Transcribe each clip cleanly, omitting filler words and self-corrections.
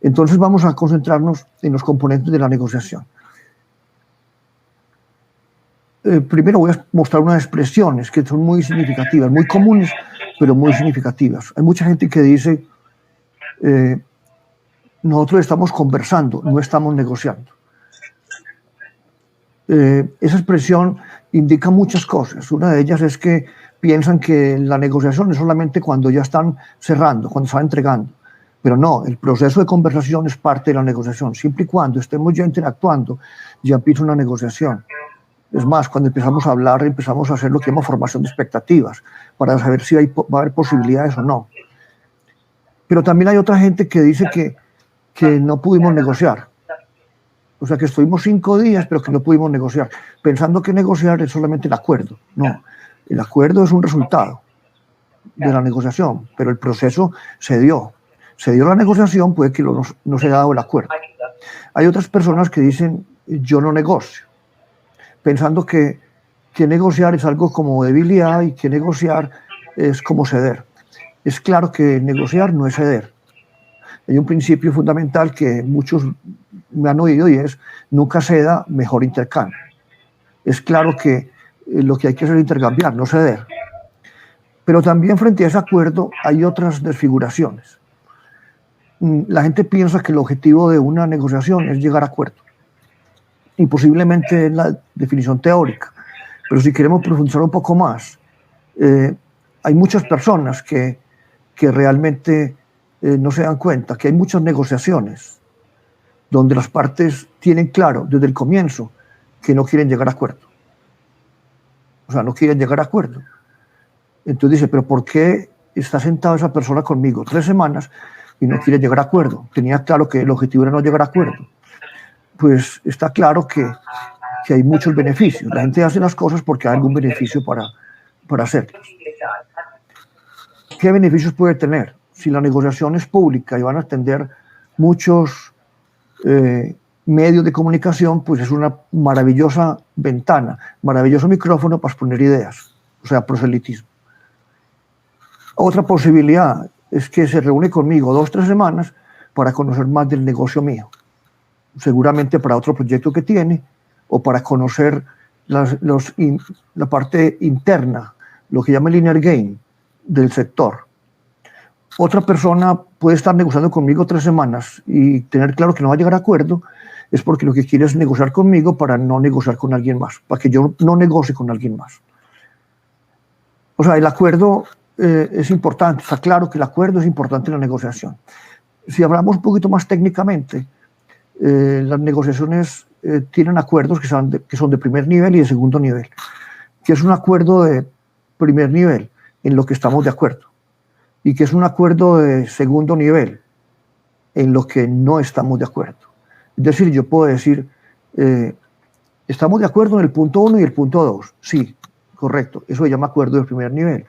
Entonces vamos a concentrarnos en los componentes de la negociación. Primero voy a mostrar unas expresiones que son muy significativas, muy comunes, pero muy significativas. Hay mucha gente que dice, nosotros estamos conversando, no estamos negociando. Esa expresión indica muchas cosas. Una de ellas es que piensan que la negociación es solamente cuando ya están cerrando, cuando están entregando. Pero no, el proceso de conversación es parte de la negociación. Siempre y cuando estemos ya interactuando, ya empieza una negociación. Es más, cuando empezamos a hablar, empezamos a hacer lo que llama formación de expectativas, para saber si va a haber posibilidades o no. Pero también hay otra gente que dice que no pudimos negociar. O sea, que estuvimos 5 días, pero que no pudimos negociar, pensando que negociar es solamente el acuerdo. No, el acuerdo es un resultado de la negociación, pero el proceso se dio. Se dio la negociación, puede que no se haya dado el acuerdo. Hay otras personas que dicen, yo no negocio, pensando que negociar es algo como debilidad y que negociar es como ceder. Es claro que negociar no es ceder. Hay un principio fundamental que muchos me han oído y es, nunca ceda, mejor intercambio. Es claro que lo que hay que hacer es intercambiar, no ceder. Pero también frente a ese acuerdo hay otras desfiguraciones. La gente piensa que el objetivo de una negociación es llegar a acuerdo. Y posiblemente es la definición teórica. Pero si queremos profundizar un poco más, hay muchas personas que realmente no se dan cuenta que hay muchas negociaciones donde las partes tienen claro desde el comienzo que no quieren llegar a acuerdo. O sea, no quieren llegar a acuerdo. Entonces dice, pero ¿por qué está sentada esa persona conmigo 3 semanas y no quiere llegar a acuerdo? Tenía claro que el objetivo era no llegar a acuerdo. Pues está claro que hay muchos beneficios. La gente hace las cosas porque hay algún beneficio para hacerlas. ¿Qué beneficios puede tener? Si la negociación es pública y van a atender muchos medios de comunicación, pues es una maravillosa ventana, maravilloso micrófono para exponer ideas, o sea, proselitismo. Otra posibilidad es que se reúne conmigo 2 o 3 semanas para conocer más del negocio mío, seguramente para otro proyecto que tiene o para conocer la parte interna, lo que llama el inner game del sector. Otra persona puede estar negociando conmigo 3 semanas y tener claro que no va a llegar a acuerdo, es porque lo que quiere es negociar conmigo para no negociar con alguien más, para que yo no negocie con alguien más. O sea, el acuerdo es importante, está claro que el acuerdo es importante en la negociación. Si hablamos un poquito más técnicamente, las negociaciones tienen acuerdos que son de primer nivel y de segundo nivel. ¿Qué es un acuerdo de primer nivel? En lo que estamos de acuerdo. ¿Y qué es un acuerdo de segundo nivel? En lo que no estamos de acuerdo. Es decir, yo puedo decir, estamos de acuerdo en el punto 1 y el punto 2. Sí, correcto. Eso se llama acuerdo de primer nivel.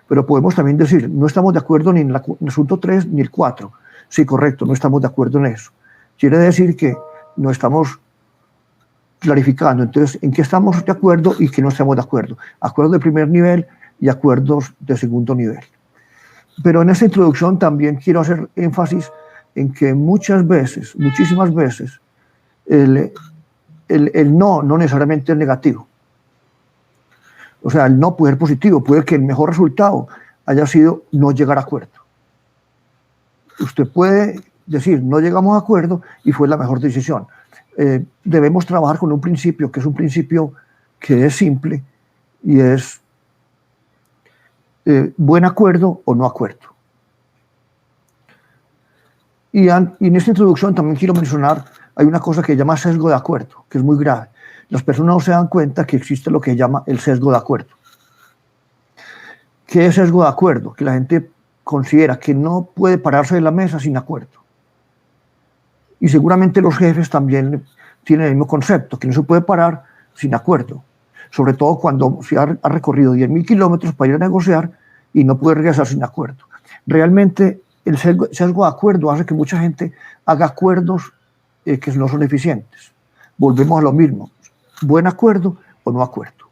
Pero podemos también decir, no estamos de acuerdo ni en el asunto 3 ni el 4. Sí, correcto, no estamos de acuerdo en eso. Quiere decir que no estamos clarificando. Entonces, ¿en qué estamos de acuerdo y qué no estamos de acuerdo? Acuerdos de primer nivel y acuerdos de segundo nivel. Pero en esta introducción también quiero hacer énfasis en que muchas veces, muchísimas veces, el no necesariamente es negativo. O sea, el no puede ser positivo, puede que el mejor resultado haya sido no llegar a acuerdo. Usted puede decir, no llegamos a acuerdo y fue la mejor decisión. Debemos trabajar con un principio que es simple y es buen acuerdo o no acuerdo. Y en esta introducción también quiero mencionar, hay una cosa que se llama sesgo de acuerdo, que es muy grave. Las personas no se dan cuenta que existe lo que se llama el sesgo de acuerdo. ¿Qué es sesgo de acuerdo? Que la gente considera que no puede pararse de la mesa sin acuerdo. Y seguramente los jefes también tienen el mismo concepto, que no se puede parar sin acuerdo. Sobre todo cuando se ha recorrido 10.000 kilómetros para ir a negociar y no puede regresar sin acuerdo. Realmente el sesgo de acuerdo hace que mucha gente haga acuerdos que no son eficientes. Volvemos a lo mismo, buen acuerdo o no acuerdo.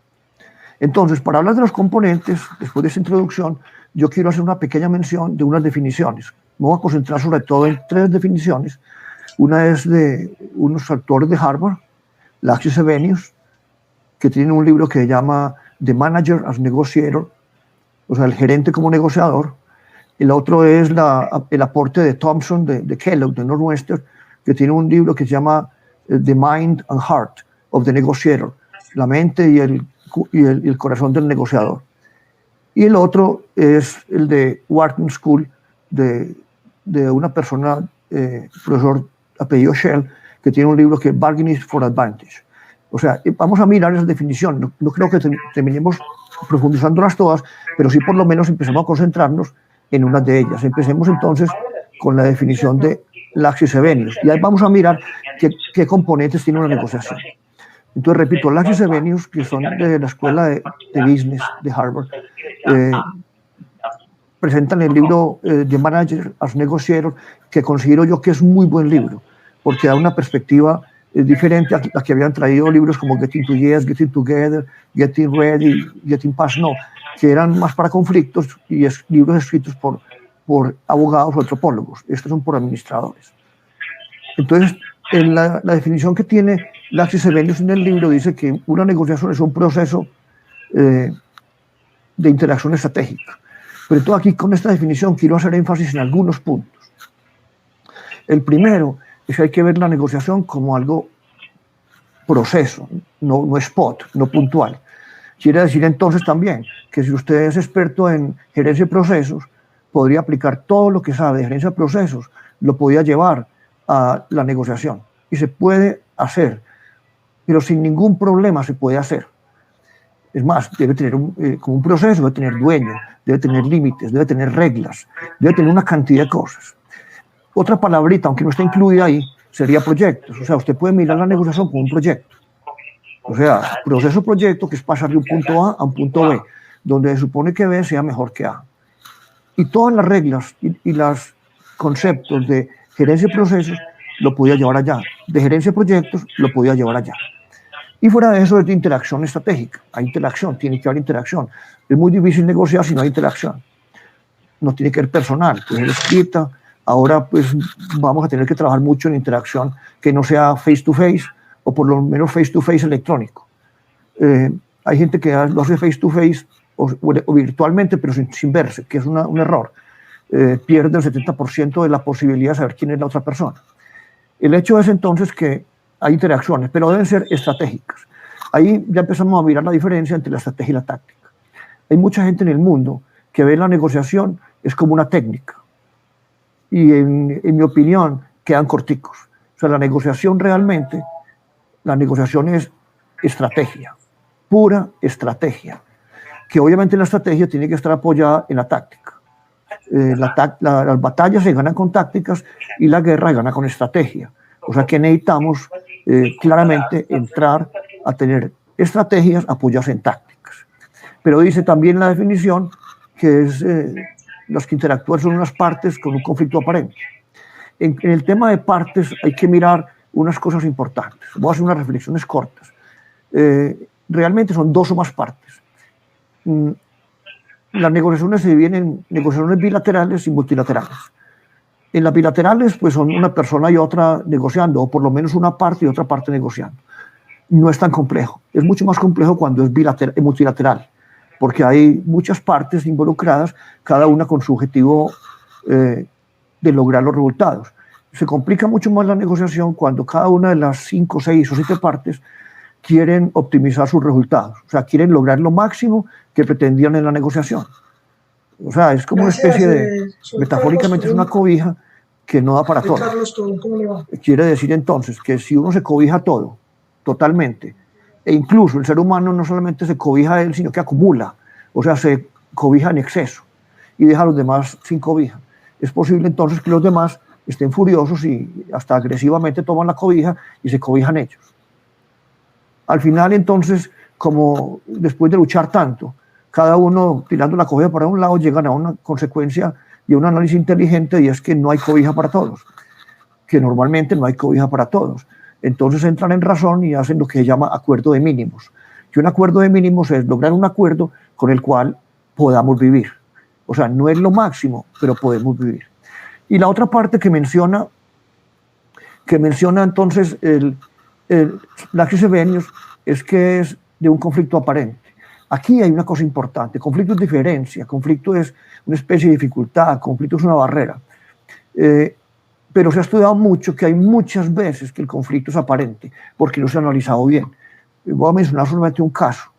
Entonces, para hablar de los componentes, después de esta introducción, yo quiero hacer una pequeña mención de unas definiciones Me voy a concentrar sobre todo en 3 definiciones. Una es de unos autores de Harvard, Laxis Evenius, que tienen un libro que se llama The Manager as Negotiator, o sea, el gerente como negociador. El otro es el aporte de Thompson, de Kellogg, de Northwestern, que tiene un libro que se llama The Mind and Heart of the Negotiator, la mente y el corazón del negociador. Y el otro es el de Wharton School, de una persona, profesor apellido Shell, que tiene un libro que es Bargaining for Advantage. O sea, vamos a mirar esa definición. No creo que terminemos profundizándolas todas, pero sí por lo menos empecemos a concentrarnos en una de ellas. Empecemos entonces con la definición de Laxis Evenius. Y ahí vamos a mirar qué componentes tiene una negociación. Entonces, repito, Laxis Evenius, que son de la Escuela de Business de Harvard, presentan el libro The Manager as Negotiator, que considero yo que es un muy buen libro, porque da una perspectiva diferente a la que habían traído libros como Getting to Yes, Getting Together, Getting Ready, Getting Past No, que eran más para conflictos y libros escritos por abogados o antropólogos. Estos son por administradores. Entonces, en la definición que tiene Laxis Evenius en el libro dice que una negociación es un proceso de interacción estratégica. Pero todo aquí con esta definición quiero hacer énfasis en algunos puntos. El primero es que hay que ver la negociación como algo proceso, no spot, no puntual. Quiere decir entonces también que si usted es experto en gerencia de procesos, podría aplicar todo lo que sabe de gerencia de procesos, lo podría llevar a la negociación. Y se puede hacer, pero sin ningún problema se puede hacer. Es más, debe tener como un proceso, debe tener dueño, debe tener límites, debe tener reglas, debe tener una cantidad de cosas. Otra palabrita, aunque no está incluida ahí, sería proyectos. O sea, usted puede mirar la negociación como un proyecto. O sea, proceso-proyecto, que es pasar de un punto A a un punto B, donde se supone que B sea mejor que A. Y todas las reglas y los conceptos de gerencia de procesos lo podía llevar allá. De gerencia de proyectos lo podía llevar allá. Y fuera de eso es de interacción estratégica. Hay interacción, tiene que haber interacción. Es muy difícil negociar si no hay interacción. No tiene que ver personal, puede ser escrita. Ahora pues vamos a tener que trabajar mucho en interacción que no sea face to face o por lo menos face to face electrónico. Hay gente que lo hace face to face o virtualmente pero sin verse, que es un error. Pierde el 70% de la posibilidad de saber quién es la otra persona. El hecho es entonces que hay interacciones, pero deben ser estratégicas. Ahí ya empezamos a mirar la diferencia entre la estrategia y la táctica. Hay mucha gente en el mundo que ve la negociación es como una técnica. Y en mi opinión quedan corticos. O sea, la negociación es estrategia, pura estrategia, que obviamente la estrategia tiene que estar apoyada en la táctica. Las batallas se ganan con tácticas y la guerra se gana con estrategia. O sea que necesitamos claramente entrar a tener estrategias apoyadas en tácticas. Pero dice también la definición que es los que interactúan son unas partes con un conflicto aparente. En el tema de partes hay que mirar unas cosas importantes. Voy a hacer unas reflexiones cortas. Realmente son 2 o más partes. Las negociaciones se dividen en negociaciones bilaterales y multilaterales. En las bilaterales, pues son una persona y otra negociando, o por lo menos una parte y otra parte negociando. No es tan complejo. Es mucho más complejo cuando es multilateral, porque hay muchas partes involucradas, cada una con su objetivo de lograr los resultados. Se complica mucho más la negociación cuando cada una de las 5, 6 o 7 partes quieren optimizar sus resultados, o sea, quieren lograr lo máximo que pretendían en la negociación. O sea, es como una especie de, metafóricamente es una cobija que no da para todo. Quiere decir entonces que si uno se cobija todo, totalmente, e incluso el ser humano no solamente se cobija a él, sino que acumula, o sea, se cobija en exceso y deja a los demás sin cobija. Es posible entonces que los demás estén furiosos y hasta agresivamente toman la cobija y se cobijan ellos. Al final entonces, como después de luchar tanto, cada uno tirando la cobija para un lado, llegan a una consecuencia y a un análisis inteligente, y es que no hay cobija para todos, que normalmente no hay cobija para todos. Entonces entran en razón y hacen lo que se llama acuerdo de mínimos. Y un acuerdo de mínimos es lograr un acuerdo con el cual podamos vivir. O sea, no es lo máximo, pero podemos vivir. Y la otra parte que menciona entonces Laxus Sevenius es que es de un conflicto aparente. Aquí hay una cosa importante, conflicto es diferencia, conflicto es una especie de dificultad, conflicto es una barrera. Pero se ha estudiado mucho que hay muchas veces que el conflicto es aparente, porque no se ha analizado bien. Voy a mencionar solamente un caso.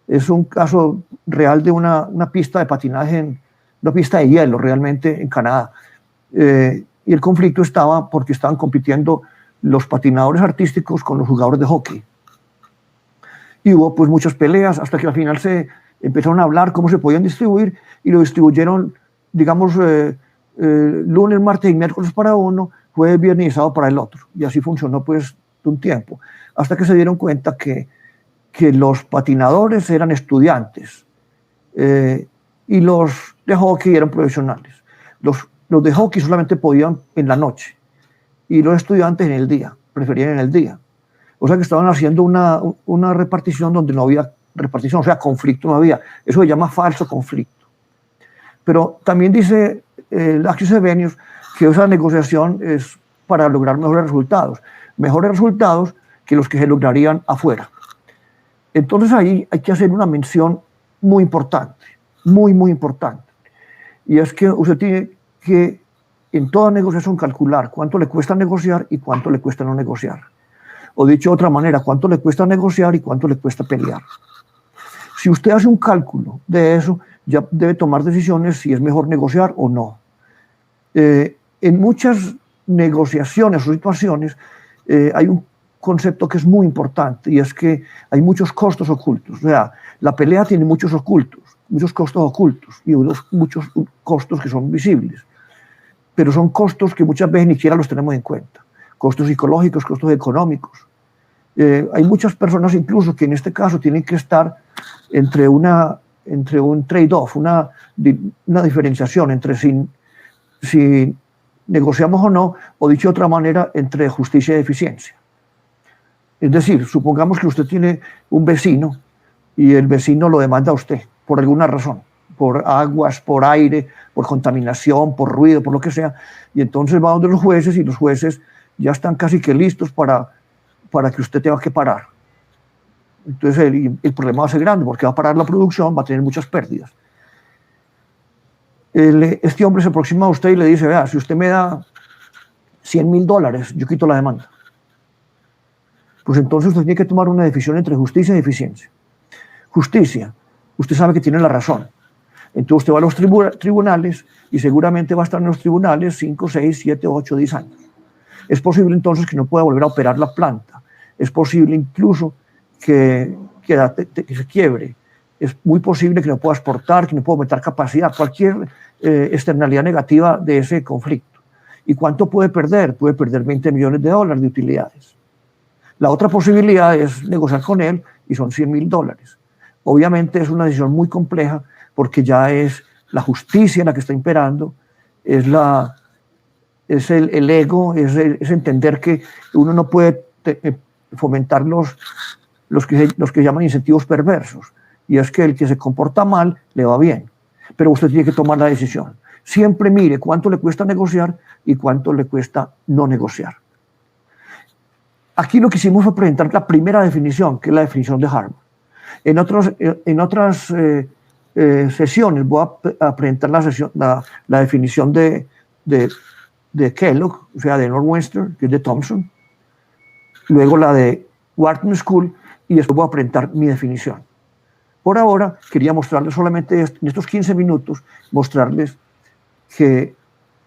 Es un caso real de una pista de patinaje, una pista de hielo realmente en Canadá. Y el conflicto estaba porque estaban compitiendo los patinadores artísticos con los jugadores de hockey. Y hubo pues muchas peleas hasta que al final se empezaron a hablar cómo se podían distribuir y lo distribuyeron, digamos, lunes, martes y miércoles para uno, jueves, viernes y sábado para el otro. Y así funcionó pues un tiempo, hasta que se dieron cuenta que los patinadores eran estudiantes y los de hockey eran profesionales. Los de hockey solamente podían en la noche y los estudiantes en el día, preferían en el día. O sea que estaban haciendo una repartición donde no había repartición, o sea, conflicto no había. Eso se llama falso conflicto. Pero también dice Laxus Sevenius que esa negociación es para lograr mejores resultados que los que se lograrían afuera. Entonces ahí hay que hacer una mención muy importante, muy importante. Y es que usted tiene que en toda negociación calcular cuánto le cuesta negociar y cuánto le cuesta no negociar. O dicho de otra manera, cuánto le cuesta negociar y cuánto le cuesta pelear. Si usted hace un cálculo de eso, ya debe tomar decisiones si es mejor negociar o no. En muchas negociaciones o situaciones hay un concepto que es muy importante y es que hay muchos costos ocultos. O sea, la pelea tiene muchos costos ocultos y muchos costos que son visibles. Pero son costos que muchas veces ni siquiera los tenemos en cuenta. Costos psicológicos, costos económicos. Hay muchas personas incluso que en este caso tienen que estar entre un trade-off, una diferenciación entre si negociamos o no, o dicho de otra manera, entre justicia y eficiencia. Es decir, supongamos que usted tiene un vecino y el vecino lo demanda a usted por alguna razón, por aguas, por aire, por contaminación, por ruido, por lo que sea, y entonces va donde los jueces y los jueces ya están casi que listos para que usted tenga que parar. Entonces el problema va a ser grande porque va a parar la producción, va a tener muchas pérdidas. Este hombre se aproxima a usted y le dice, vea, si usted me da $100,000, yo quito la demanda. Pues entonces usted tiene que tomar una decisión entre justicia y eficiencia. Justicia, usted sabe que tiene la razón. Entonces usted va a los tribunales y seguramente va a estar en los tribunales 5, 6, 7, 8, 10 años. Es posible entonces que no pueda volver a operar la planta. Es posible incluso que se quiebre. Es muy posible que no pueda exportar, que no pueda aumentar capacidad, cualquier externalidad negativa de ese conflicto. ¿Y cuánto puede perder? Puede perder $20 millones de utilidades. La otra posibilidad es negociar con él y son $100,000. Obviamente es una decisión muy compleja porque ya es la justicia la que está imperando, es el ego, es entender que uno no puede fomentar los que llaman incentivos perversos. Y es que el que se comporta mal le va bien, pero usted tiene que tomar la decisión. Siempre mire cuánto le cuesta negociar y cuánto le cuesta no negociar. Aquí lo que hicimos fue presentar la primera definición, que es la definición de Harvard. En otras sesiones voy a presentar la definición de Kellogg, o sea, de Northwestern, que es de Thompson, luego la de Wharton School y después voy a presentar mi definición. Por ahora quería mostrarles solamente en estos 15 minutos, mostrarles que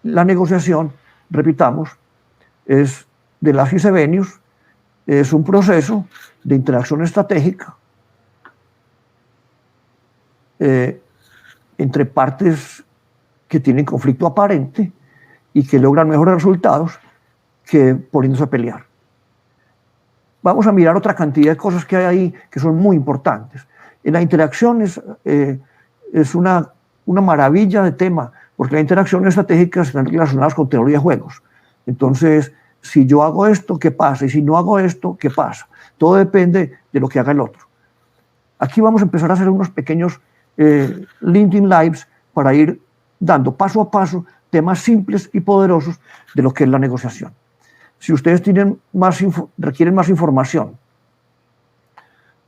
la negociación, repitamos, es de Laxus Sevenius, es un proceso de interacción estratégica entre partes que tienen conflicto aparente y que logran mejores resultados que poniéndose a pelear. Vamos a mirar otra cantidad de cosas que hay ahí que son muy importantes. En la interacción es una maravilla de tema, porque las interacciones estratégicas están relacionadas con teoría de juegos. Entonces, si yo hago esto, ¿qué pasa? Y si no hago esto, ¿qué pasa? Todo depende de lo que haga el otro. Aquí vamos a empezar a hacer unos pequeños LinkedIn Lives para ir dando paso a paso temas simples y poderosos de lo que es la negociación. Si ustedes requieren más información,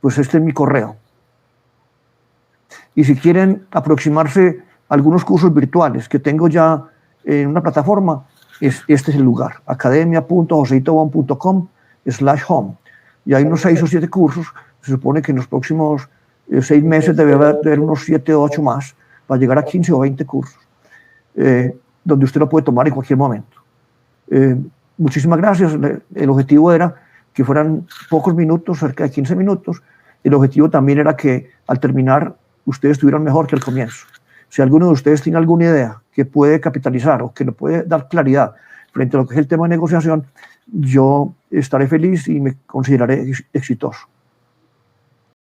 pues este es mi correo. Y si quieren aproximarse a algunos cursos virtuales que tengo ya en una plataforma, este es el lugar, academia.joseitobon.com/home. Y hay unos 6 o 7 cursos. Se supone que en los próximos 6 meses debe haber unos 7 o 8 más, para llegar a 15 o 20 cursos, donde usted lo puede tomar en cualquier momento. Muchísimas gracias. El objetivo era que fueran pocos minutos, cerca de 15 minutos. El objetivo también era que al terminar ustedes estuvieran mejor que al comienzo. Si alguno de ustedes tiene alguna idea que puede capitalizar o que le puede dar claridad frente a lo que es el tema de negociación, yo estaré feliz y me consideraré exitoso.